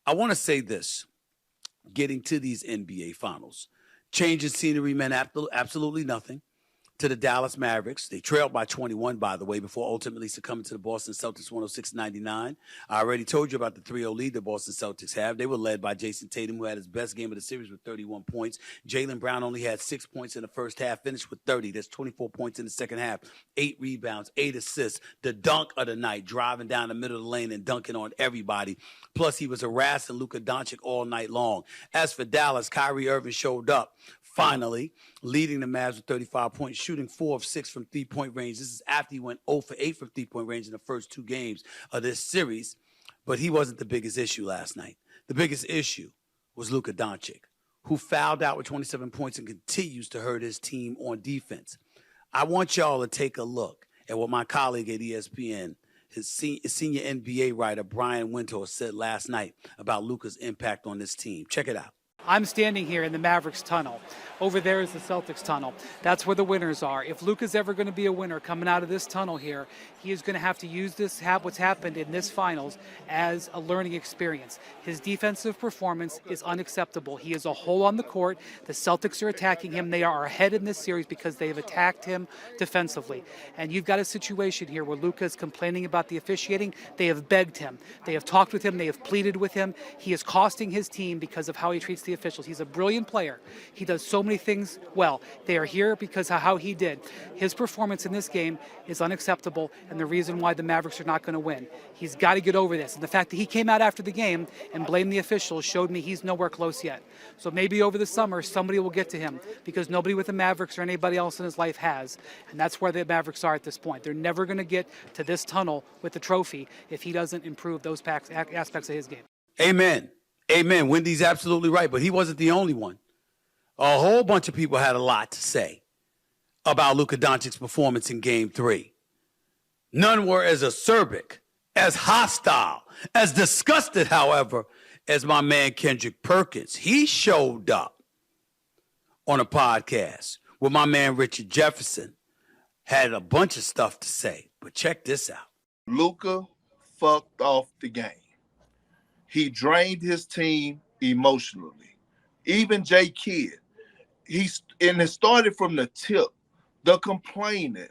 I want to say this, getting to these NBA finals. Changing scenery meant absolutely nothing to the Dallas Mavericks. They trailed by 21, by the way, before ultimately succumbing to the Boston Celtics 106-99. I already told you about the 3-0 lead the Boston Celtics have. They were led by Jason Tatum, who had his best game of the series with 31 points. Jaylen Brown only had 6 points in the first half, finished with 30. That's 24 points in the second half, 8 rebounds, 8 assists. The dunk of the night, driving down the middle of the lane and dunking on everybody. Plus, he was harassing Luka Doncic all night long. As for Dallas, Kyrie Irving showed up, finally, leading the Mavs with 35 points, shooting 4 of 6 from three-point range. This is after he went 0 for 8 from three-point range in the first 2 games of this series. But he wasn't the biggest issue last night. The biggest issue was Luka Doncic, who fouled out with 27 points and continues to hurt his team on defense. I want y'all to take a look at what my colleague at ESPN, his senior NBA writer, Brian Windhorst, said last night about Luka's impact on this team. Check it out. I'm standing here in the Mavericks tunnel. Over there is the Celtics tunnel. That's where the winners are. If Luka's ever going to be a winner coming out of this tunnel here, he is going to have to use what's happened in this finals as a learning experience. His defensive performance is unacceptable. He is a hole on the court. The Celtics are attacking him. They are ahead in this series because they have attacked him defensively. And you've got a situation here where Luka is complaining about the officiating. They have begged him. They have talked with him. They have pleaded with him. He is costing his team because of how he treats the officials. He's a brilliant player. He does so many things well. They are here because of how he did. His performance in this game is unacceptable and the reason why the Mavericks are not going to win. He's got to get over this. And the fact that he came out after the game and blamed the officials showed me he's nowhere close yet. So maybe over the summer somebody will get to him because nobody with the Mavericks or anybody else in his life has. And that's where the Mavericks are at this point. They're never going to get to this tunnel with the trophy if he doesn't improve those aspects of his game. Amen. Amen. Wendy's absolutely right, but he wasn't the only one. A whole bunch of people had a lot to say about Luka Doncic's performance in Game 3. None were as acerbic, as hostile, as disgusted, however, as my man Kendrick Perkins. He showed up on a podcast with my man Richard Jefferson, had a bunch of stuff to say, but check this out. Luka fucked off the game. He drained his team emotionally. Even Jay Kidd, it started from the tip, the complaining,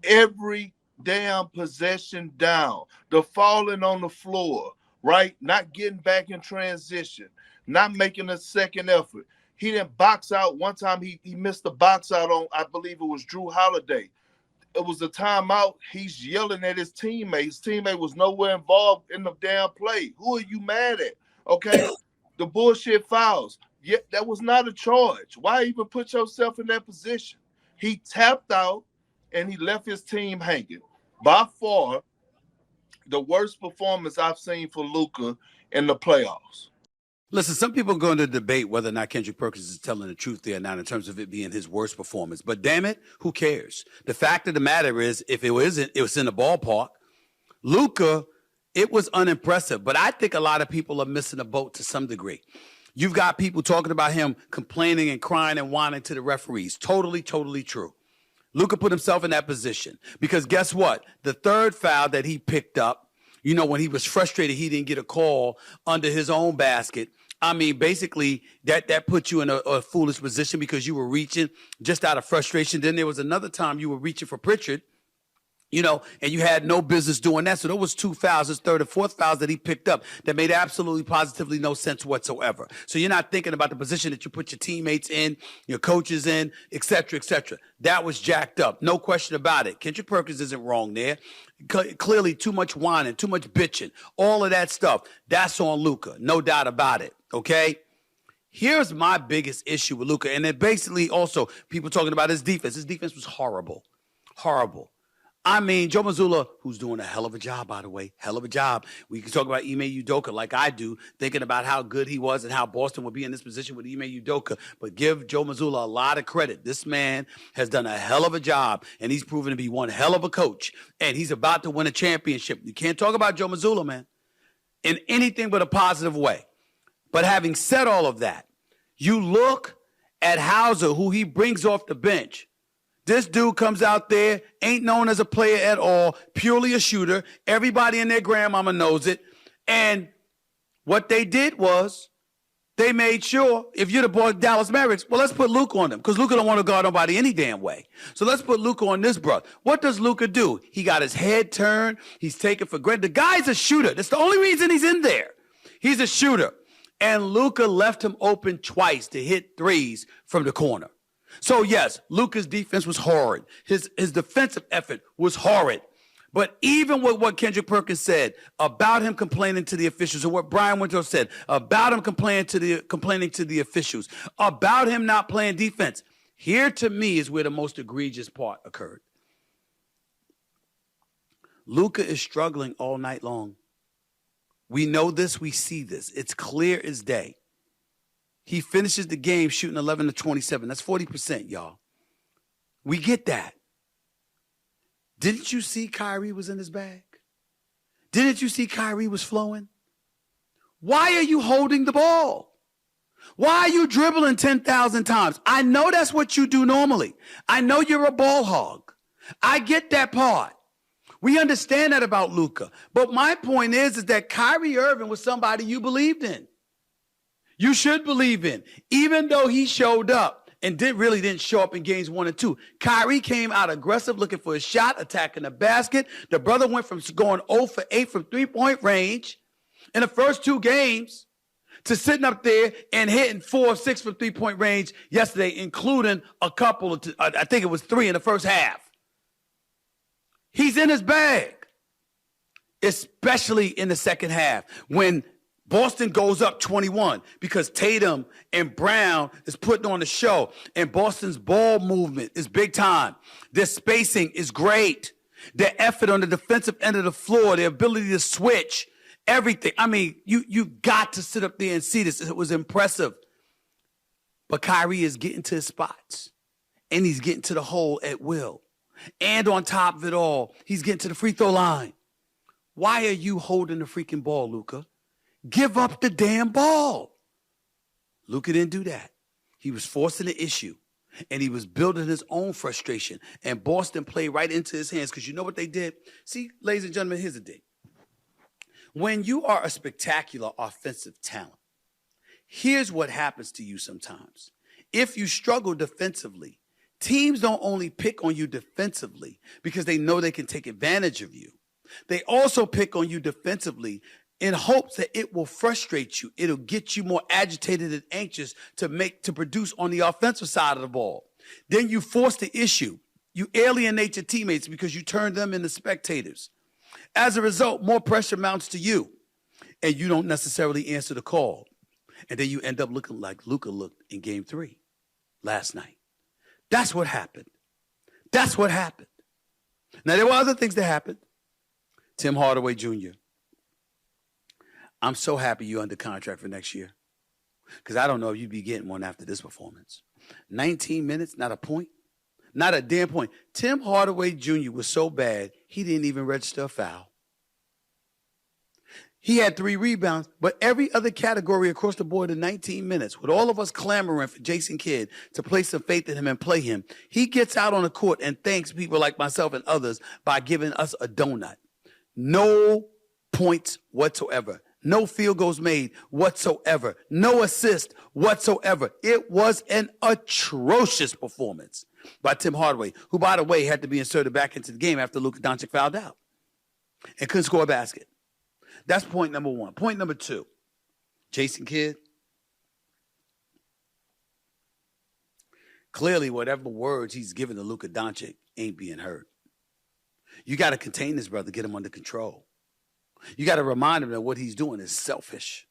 every damn possession down, the falling on the floor, right? Not getting back in transition, not making a second effort. He didn't box out. One time he missed the box out on, I believe it was Drew Holiday. It was a timeout. He's yelling at his teammate. His teammate was nowhere involved in the damn play. Who are you mad at? Okay, the bullshit fouls. Yeah, that was not a charge. Why even put yourself in that position? He tapped out and he left his team hanging. By far, the worst performance I've seen for Luka in the playoffs. Listen, some people are going to debate whether or not Kendrick Perkins is telling the truth there now in terms of it being his worst performance. But damn it, who cares? The fact of the matter is, if it wasn't, it was in the ballpark. Luka, it was unimpressive. But I think a lot of people are missing the boat to some degree. You've got people talking about him complaining and crying and whining to the referees. Totally, totally true. Luka put himself in that position because guess what? The third foul that he picked up, you know, when he was frustrated, he didn't get a call under his own basket. I mean, basically, that put you in a foolish position because you were reaching just out of frustration. Then there was another time you were reaching for Pritchard, you know, and you had no business doing that. So there was 2 fouls, his third and fourth fouls that he picked up that made absolutely positively no sense whatsoever. So you're not thinking about the position that you put your teammates in, your coaches in, et cetera, et cetera. That was jacked up. No question about it. Kendrick Perkins isn't wrong there. Clearly too much whining, too much bitching, all of that stuff. That's on Luka. No doubt about it. Okay? Here's my biggest issue with Luka. And then basically also people talking about his defense. His defense was horrible. Horrible. I mean, Joe Mazzulla, who's doing a hell of a job, by the way, hell of a job. We can talk about Ime Udoka like I do, thinking about how good he was and how Boston would be in this position with Ime Udoka. But give Joe Mazzulla a lot of credit. This man has done a hell of a job, and he's proven to be one hell of a coach. And he's about to win a championship. You can't talk about Joe Mazzulla, man, in anything but a positive way. But having said all of that, you look at Hauser, who he brings off the bench. This dude comes out there, ain't known as a player at all, purely a shooter. Everybody and their grandmama knows it. And What they did was they made sure, if you're the boy Dallas Mavericks, well, let's put Luka on them because Luka don't want to guard nobody any damn way. So let's put Luka on this brother. What does Luka do? He got his head turned. He's taken for granted. The guy's a shooter. That's the only reason he's in there. He's a shooter. And Luka left him open twice to hit threes from the corner. So, yes, Luka's defense was horrid. His defensive effort was horrid. But even with what Kendrick Perkins said about him complaining to the officials and what Brian Windhorst said about him complaining to the officials, about him not playing defense, here to me is where the most egregious part occurred. Luka is struggling all night long. We know this. We see this. It's clear as day. He finishes the game shooting 11 to 27. That's 40%, y'all. We get that. Didn't you see Kyrie was in his bag? Didn't you see Kyrie was flowing? Why are you holding the ball? Why are you dribbling 10,000 times? I know that's what you do normally. I know you're a ball hog. I get that part. We understand that about Luka. But my point is that Kyrie Irving was somebody you believed in. You should believe in, even though he showed up. And really didn't show up in games 1 and 2. Kyrie came out aggressive, looking for a shot, attacking the basket. The brother went from going 0 for 8 from three-point range in the first 2 games to sitting up there and hitting 4 of 6 from three-point range yesterday, including a couple of, I think it was 3 in the first half. He's in his bag, especially in the second half when Boston goes up 21 because Tatum and Brown is putting on the show, and Boston's ball movement is big time. Their spacing is great. Their effort on the defensive end of the floor, their ability to switch, everything. I mean, you got to sit up there and see this. It was impressive. But Kyrie is getting to his spots, and he's getting to the hole at will. And on top of it all, he's getting to the free throw line. Why are you holding the freaking ball, Luka? Give up the damn ball. Luka didn't do that. He was forcing the issue, and he was building his own frustration. And Boston played right into his hands because you know what they did? See, ladies and gentlemen, here's the thing. When you are a spectacular offensive talent, here's what happens to you sometimes. If you struggle defensively, teams don't only pick on you defensively because they know they can take advantage of you. They also pick on you defensively in hopes that it will frustrate you. It'll get you more agitated and anxious to produce on the offensive side of the ball. Then you force the issue. You alienate your teammates because you turn them into spectators. As a result, more pressure mounts to you, and you don't necessarily answer the call. And then you end up looking like Luka looked in Game 3 last night. That's what happened. That's what happened. Now, there were other things that happened. Tim Hardaway Jr., I'm so happy you're under contract for next year because I don't know if you'd be getting one after this performance. 19 minutes, not a point, not a damn point. Tim Hardaway Jr. was so bad, he didn't even register a foul. He had 3 rebounds, but every other category across the board in 19 minutes, with all of us clamoring for Jason Kidd to place some faith in him and play him, he gets out on the court and thanks people like myself and others by giving us a donut. No points whatsoever. No field goals made whatsoever. No assist whatsoever. It was an atrocious performance by Tim Hardaway, who, by the way, had to be inserted back into the game after Luka Doncic fouled out and couldn't score a basket. That's point number 1. Point number 2, Jason Kidd. Clearly, whatever words he's given to Luka Doncic ain't being heard. You got to contain this brother, get him under control. You got to remind him that what he's doing is selfish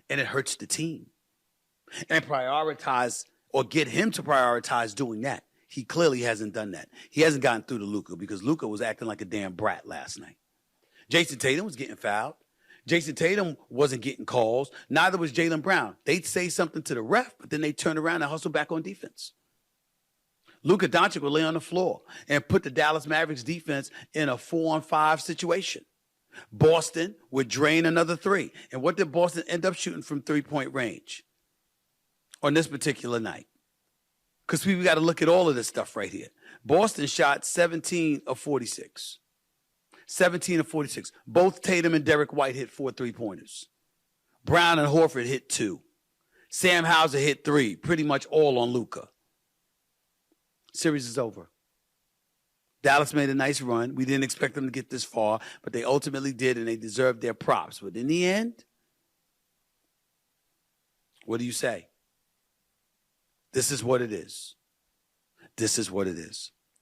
and it hurts the team. And prioritize or get him to prioritize doing that. He clearly hasn't done that. He hasn't gotten through to Luka because Luka was acting like a damn brat last night. Jason Tatum was getting fouled. Jason Tatum wasn't getting calls. Neither was Jaylen Brown. They'd say something to the ref, but then they turn around and hustle back on defense. Luka Doncic would lay on the floor and put the Dallas Mavericks defense in a 4-on-5 situation. Boston would drain another 3. And what did Boston end up shooting from three-point range on this particular night? Because we got to look at all of this stuff right here. Boston shot 17 of 46. 17 of 46. Both Tatum and Derek White hit 4 3-pointers. Brown and Horford hit 2. Sam Hauser hit 3, pretty much all on Luka. Series is over. Dallas made a nice run. We didn't expect them to get this far, but they ultimately did, and they deserved their props. But in the end, what do you say? This is what it is. This is what it is.